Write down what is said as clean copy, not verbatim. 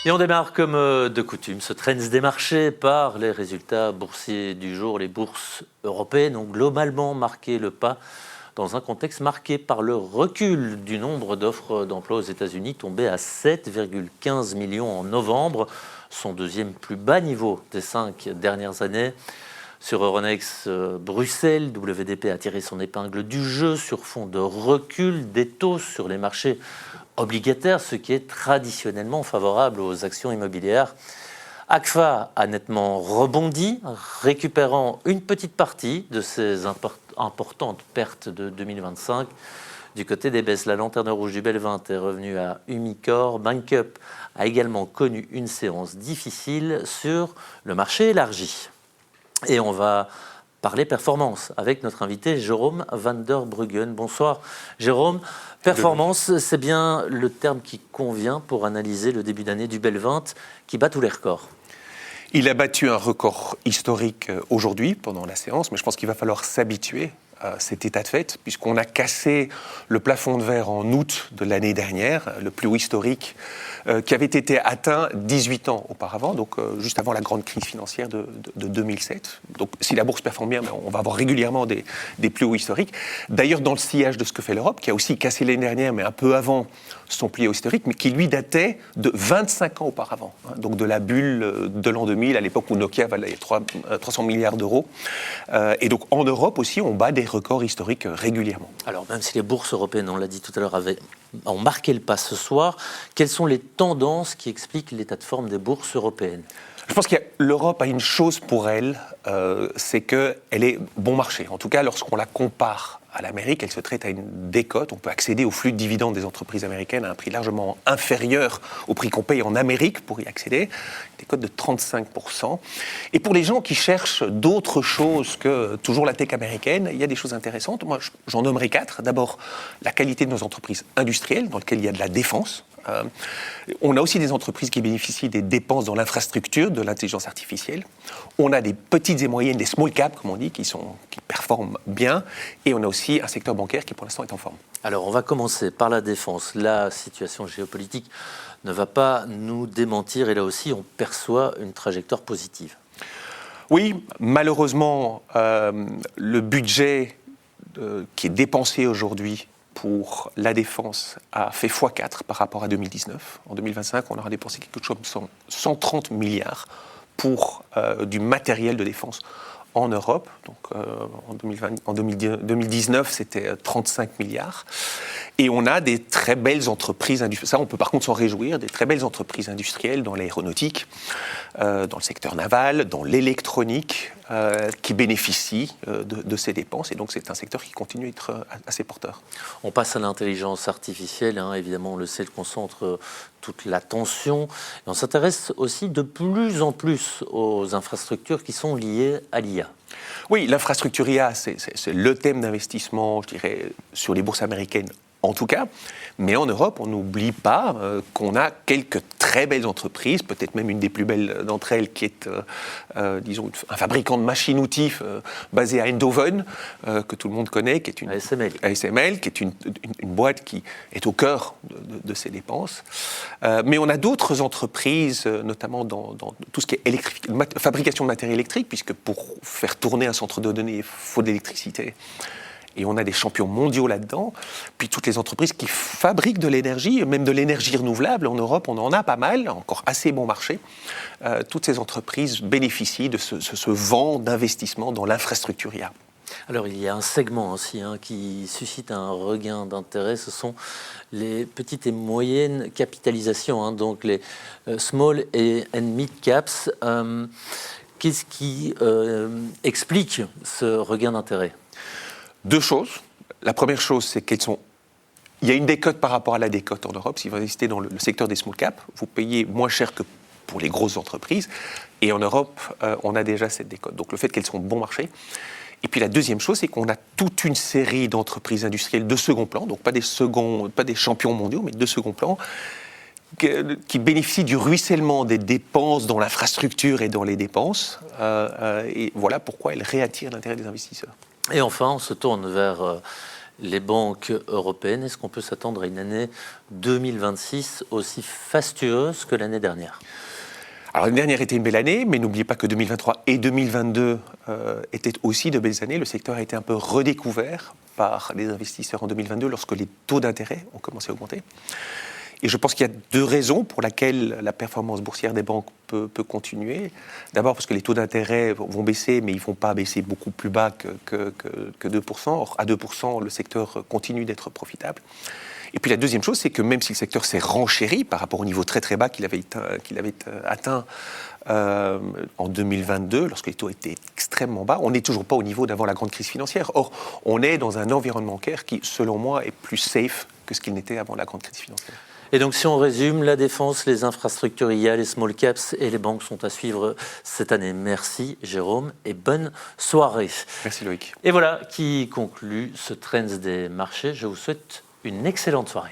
Et on démarre comme de coutume ce Trends des marchés par les résultats boursiers du jour. Les bourses européennes ont globalement marqué le pas dans un contexte marqué par le recul du nombre d'offres d'emploi aux États-Unis, tombé à 7,15 millions en novembre, son deuxième plus bas niveau des 5 dernières années. Sur Euronext Bruxelles, WDP a tiré son épingle du jeu sur fond de recul des taux sur les marchés obligataires, ce qui est traditionnellement favorable aux actions immobilières. Agfa a nettement rebondi, récupérant une petite partie de ses importantes pertes de 2025. Du côté des baisses, la lanterne rouge du Belvinte est revenue à Umicore. Bankup a également connu une séance difficile sur le marché élargi. Et on va parler performance avec notre invité Jérôme van der Bruggen. Bonsoir Jérôme. Performance, c'est bien le terme qui convient pour analyser le début d'année du Belvinte qui bat tous les records. Il a battu un record historique aujourd'hui pendant la séance, mais je pense qu'il va falloir s'habituer à cet état de fait, puisqu'on a cassé le plafond de verre en août de l'année dernière, le plus haut historique, qui avait été atteint 18 ans auparavant, donc juste avant la grande crise financière de 2007. Donc si la bourse performe bien, on va avoir régulièrement des plus hauts historiques. D'ailleurs, dans le sillage de ce que fait l'Europe, qui a aussi cassé l'année dernière, mais un peu avant son plus haut historique, mais qui lui datait de 25 ans auparavant, donc de la bulle de l'an 2000, à l'époque où Nokia valait 300 milliards d'euros. Et donc en Europe aussi, on bat des records historiques régulièrement. Alors même si les bourses européennes, on l'a dit tout à l'heure, ont marqué le pas ce soir, quelles sont les tendances qui expliquent l'état de forme des bourses européennes ? Je pense que l'Europe a une chose pour elle, c'est qu'elle est bon marché. En tout cas, lorsqu'on la compare à l'Amérique, elle se traite à une décote. On peut accéder au flux de dividendes des entreprises américaines à un prix largement inférieur au prix qu'on paye en Amérique pour y accéder. Une décote de 35%. Et pour les gens qui cherchent d'autres choses que toujours la tech américaine, il y a des choses intéressantes. Moi, j'en nommerai 4. D'abord, la qualité de nos entreprises industrielles, dans lesquelles il y a de la défense. On a aussi des entreprises qui bénéficient des dépenses dans l'infrastructure de l'intelligence artificielle. On a des petites et moyennes, des small caps, comme on dit, qui performent bien. Et on a aussi un secteur bancaire qui, pour l'instant, est en forme. Alors, on va commencer par la défense. La situation géopolitique ne va pas nous démentir. Et là aussi, on perçoit une trajectoire positive. Oui, malheureusement, le budget qui est dépensé aujourd'hui pour la défense a fait x4 par rapport à 2019. En 2025, on aura dépensé quelque chose comme 130 milliards pour du matériel de défense en Europe. Donc, en 2019, c'était 35 milliards. Et on a des très belles entreprises industrielles. Ça, on peut par contre s'en réjouir, des très belles entreprises industrielles dans l'aéronautique, dans le secteur naval, dans l'électronique, qui bénéficient de ces dépenses. Et donc, c'est un secteur qui continue à être assez porteur. On passe à l'intelligence artificielle. Évidemment, on le sait, elle concentre toute l'attention. Et on s'intéresse aussi de plus en plus aux infrastructures qui sont liées à l'IA. Oui, l'infrastructure IA, c'est le thème d'investissement, je dirais, sur les bourses américaines en tout cas. Mais en Europe, on n'oublie pas qu'on a quelques très belles entreprises, peut-être même une des plus belles d'entre elles qui est, disons, un fabricant de machines-outils basé à Eindhoven, que tout le monde connaît, qui est une ASML, qui est une boîte qui est au cœur de ces dépenses. Mais on a d'autres entreprises, notamment dans tout ce qui est fabrication de matériel électrique, puisque pour faire tourner un centre de données, il faut de l'électricité. Et on a des champions mondiaux là-dedans. Puis toutes les entreprises qui fabriquent de l'énergie, même de l'énergie renouvelable, en Europe, on en a pas mal, encore assez bon marché. Toutes ces entreprises bénéficient de ce vent d'investissement dans l'infrastructure IA. Alors il y a un segment aussi qui suscite un regain d'intérêt, ce sont les petites et moyennes capitalisations, donc les small and mid caps. Qu'est-ce qui explique ce regain d'intérêt ? Deux choses. La première chose, c'est il y a une décote par rapport à la décote en Europe. Si vous investissez dans le secteur des small caps, vous payez moins cher que pour les grosses entreprises. Et en Europe, on a déjà cette décote. Donc le fait qu'elles sont bon marché. Et puis la deuxième chose, c'est qu'on a toute une série d'entreprises industrielles de second plan, donc pas des champions mondiaux, mais de second plan, qui bénéficient du ruissellement des dépenses dans l'infrastructure et dans les dépenses. Et voilà pourquoi elles réattirent l'intérêt des investisseurs. Et enfin, on se tourne vers les banques européennes. Est-ce qu'on peut s'attendre à une année 2026 aussi fastueuse que l'année dernière ? Alors l'année dernière était une belle année, mais n'oubliez pas que 2023 et 2022 étaient aussi de belles années. Le secteur a été un peu redécouvert par les investisseurs en 2022 lorsque les taux d'intérêt ont commencé à augmenter. Et je pense qu'il y a deux raisons pour lesquelles la performance boursière des banques peut continuer. D'abord parce que les taux d'intérêt vont baisser, mais ils ne vont pas baisser beaucoup plus bas que 2%. Or, à 2%, le secteur continue d'être profitable. Et puis la deuxième chose, c'est que même si le secteur s'est renchéri par rapport au niveau très très bas qu'il avait atteint en 2022, lorsque les taux étaient extrêmement bas, on n'est toujours pas au niveau d'avant la grande crise financière. Or, on est dans un environnement bancaire qui, selon moi, est plus safe que ce qu'il n'était avant la grande crise financière. Et donc, si on résume, la défense, les infrastructures IA, les small caps et les banques sont à suivre cette année. Merci Jérôme et bonne soirée. Merci Loïc. Et voilà qui conclut ce Trends des marchés. Je vous souhaite une excellente soirée.